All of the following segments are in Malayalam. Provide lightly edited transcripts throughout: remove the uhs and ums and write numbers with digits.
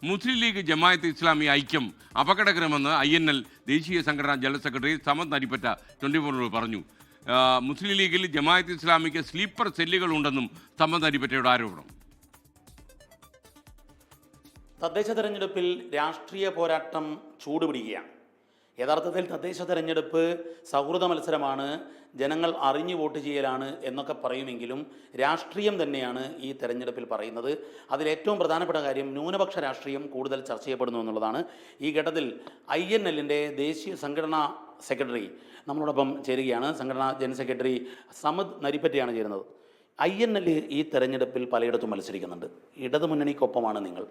മുസ്ലിം ലീഗ് ജമാഅത്തെ ഇസ്ലാമി ഐക്യം അപകടകരമെന്ന് INL ദേശീയ സംഘടനാ ജനറൽ സെക്രട്ടറി സമദ് നരിപ്പറ്റ 24 പറഞ്ഞു. മുസ്ലിം ലീഗിൽ ജമാഅത്തെ ഇസ്ലാമിക്ക് സ്ലീപ്പർ സെല്ലുകൾ ഉണ്ടെന്നും സമദ് നരിപ്പറ്റയുടെ ആരോപണം. തദ്ദേശ തെരഞ്ഞെടുപ്പിൽ രാഷ്ട്രീയ പോരാട്ടം ചൂടുപിടിക്കുകയാണ്. യഥാർത്ഥത്തിൽ തദ്ദേശ തെരഞ്ഞെടുപ്പ് സൗഹൃദ മത്സരമാണ്, ജനങ്ങൾ അറിഞ്ഞു വോട്ട് ചെയ്യലാണ് എന്നൊക്കെ പറയുമെങ്കിലും രാഷ്ട്രീയം തന്നെയാണ് ഈ തെരഞ്ഞെടുപ്പിൽ പറയുന്നത്. അതിലേറ്റവും പ്രധാനപ്പെട്ട കാര്യം ന്യൂനപക്ഷ രാഷ്ട്രീയം കൂടുതൽ ചർച്ച ചെയ്യപ്പെടുന്നു എന്നുള്ളതാണ്. ഈ ഘട്ടത്തിൽ INLൻ്റെ ദേശീയ സംഘടനാ സെക്രട്ടറി നമ്മളോടൊപ്പം ചേരുകയാണ്. സംഘടനാ ജനറൽ സെക്രട്ടറി സമദ് നരിപ്പറ്റയാണ് ചേരുന്നത്. INL ഈ തെരഞ്ഞെടുപ്പിൽ പലയിടത്തും മത്സരിക്കുന്നുണ്ട്. ഇടതുമുന്നണിക്കൊപ്പമാണ് നിങ്ങൾ.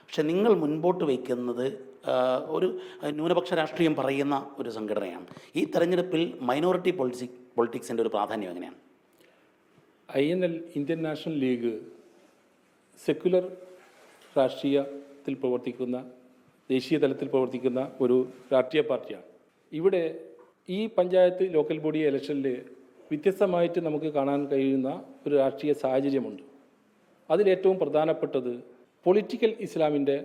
പക്ഷെ നിങ്ങൾ മുൻപോട്ട് വയ്ക്കുന്നത് ഒരു ന്യൂനപക്ഷ രാഷ്ട്രീയം പറയുന്ന ഒരു സംഘടനയാണ്. ഈ തെരഞ്ഞെടുപ്പിൽ മൈനോറിറ്റി പൊളിറ്റിക്സിൻ്റെ ഒരു പ്രാധാന്യം എങ്ങനെയാണ്? INL Indian national league secular രാഷ്ട്രീയത്തിൽ പ്രവർത്തിക്കുന്ന, ദേശീയ തലത്തിൽ പ്രവർത്തിക്കുന്ന ഒരു രാഷ്ട്രീയ പാർട്ടിയാണ്. ഇവിടെ ഈ പഞ്ചായത്ത് ലോക്കൽ ബോഡി ഇലക്ഷനിൽ വ്യത്യസ്തമായിട്ട് നമുക്ക് കാണാൻ കഴിയുന്ന ഒരു രാഷ്ട്രീയ സാഹചര്യമുണ്ട്. അതിലേറ്റവും പ്രധാനപ്പെട്ടത് പൊളിറ്റിക്കൽ ഇസ്ലാമിൻ്റെ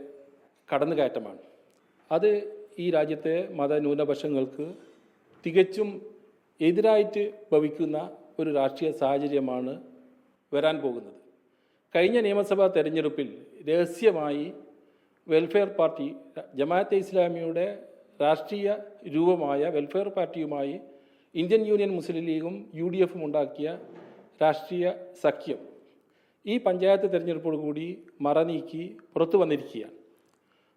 കടന്നുകയറ്റമാണ്. അത് ഈ രാജ്യത്തെ മതന്യൂനപക്ഷങ്ങൾക്ക് തികച്ചും എതിരായിട്ട് ഭവിക്കുന്ന ഒരു രാഷ്ട്രീയ സാഹചര്യമാണ് വരാൻ പോകുന്നത്. കഴിഞ്ഞ നിയമസഭാ തെരഞ്ഞെടുപ്പിൽ രഹസ്യമായി വെൽഫെയർ പാർട്ടി, ജമാഅത്തെ ഇസ്ലാമിയുടെ രാഷ്ട്രീയ രൂപമായ വെൽഫെയർ പാർട്ടിയുമായി ഇന്ത്യൻ യൂണിയൻ മുസ്ലിം ലീഗും UDFും ഉണ്ടാക്കിയ രാഷ്ട്രീയ സഖ്യം ഈ പഞ്ചായത്ത് തെരഞ്ഞെടുപ്പോടുകൂടി മറനീക്കി പുറത്തു വന്നിരിക്കുകയാണ്.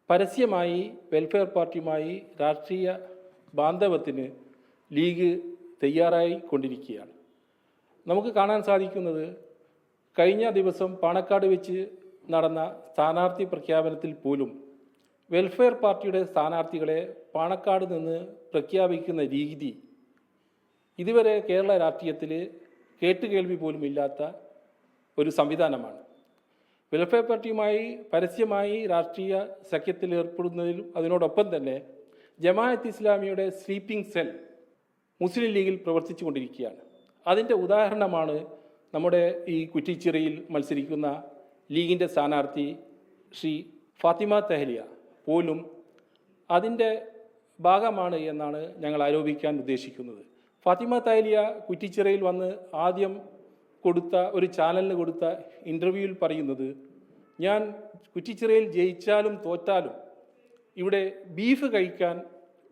പരസ്യമായി വെൽഫെയർ പാർട്ടിയുമായി രാഷ്ട്രീയ ബാന്ധവത്തിന് ലീഗ് തയ്യാറായി കൊണ്ടിരിക്കുകയാണ്. നമുക്ക് കാണാൻ സാധിക്കുന്നത് കഴിഞ്ഞ ദിവസം പാണക്കാട് വെച്ച് നടന്ന സ്ഥാനാർത്ഥി പ്രഖ്യാപനത്തിൽ പോലും വെൽഫെയർ പാർട്ടിയുടെ സ്ഥാനാർത്ഥികളെ പാണക്കാട് നിന്ന് പ്രഖ്യാപിക്കുന്ന രീതി ഇതുവരെ കേരള രാഷ്ട്രീയത്തിൽ കേട്ടുകേൾവി പോലും ഇല്ലാത്ത ഒരു സംവിധാനമാണ്. വെൽഫെയർ പാർട്ടിയുമായി പരസ്യമായി രാഷ്ട്രീയ സഖ്യത്തിൽ ഏർപ്പെടുന്നതിലും അതിനോടൊപ്പം തന്നെ ജമാഅത്ത് ഇസ്ലാമിയുടെ സ്ലീപ്പിംഗ് സെൽ മുസ്ലിം ലീഗിൽ പ്രവർത്തിച്ചു കൊണ്ടിരിക്കുകയാണ്. അതിൻ്റെ ഉദാഹരണമാണ് നമ്മുടെ ഈ കുറ്റിച്ചിറയിൽ മത്സരിക്കുന്ന ലീഗിൻ്റെ സ്ഥാനാർത്ഥി ശ്രീ ഫാത്തിമ തെഹലിയ പോലും അതിൻ്റെ ഭാഗമാണ് എന്നാണ് ഞങ്ങൾ ആരോപിക്കാൻ ഉദ്ദേശിക്കുന്നത്. ഫാത്തിമ തെഹലിയ കുറ്റിച്ചിറയിൽ വന്ന് ആദ്യം കൊടുത്ത ഒരു ചാനലിന് കൊടുത്ത ഇൻ്റർവ്യൂവിൽ പറയുന്നത്, ഞാൻ കുറ്റിച്ചിറയിൽ ജയിച്ചാലും തോറ്റാലും ഇവിടെ ബീഫ് കഴിക്കാൻ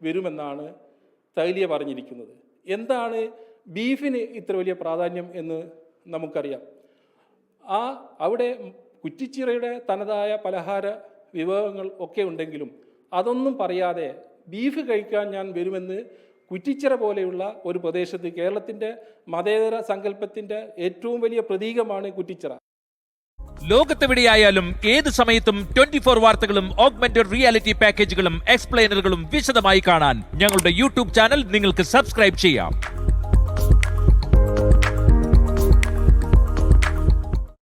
വരുമെന്നാണ് തഹലിയ പറഞ്ഞിരിക്കുന്നത്. എന്താണ് ബീഫിന് ഇത്ര വലിയ പ്രാധാന്യം എന്ന് നമുക്കറിയാം. അവിടെ കുറ്റിച്ചിറയുടെ തനതായ പലഹാര വിഭവങ്ങൾ ഒക്കെ ഉണ്ടെങ്കിലും അതൊന്നും പറയാതെ ബീഫ് കഴിക്കാൻ ഞാൻ വരുമെന്ന് കുറ്റിച്ചിറ പോലെയുള്ള ഒരു പ്രദേശത്ത്, കേരളത്തിൻ്റെ മതേതര സങ്കല്പത്തിൻ്റെ ഏറ്റവും വലിയ പ്രതീകമാണ് കുറ്റിച്ചിറ. ലോകത്തെവിടെയായാലും ഏത് സമയത്തും 24 വാർത്തകളും ഓഗ്മെന്റഡ് റിയാലിറ്റി പാക്കേജുകളും എക്സ്പ്ലെയിനറുകളും വിശദമായി കാണാൻ ഞങ്ങളുടെ YouTube ചാനൽ നിങ്ങൾക്ക് സബ്സ്ക്രൈബ് ചെയ്യാം.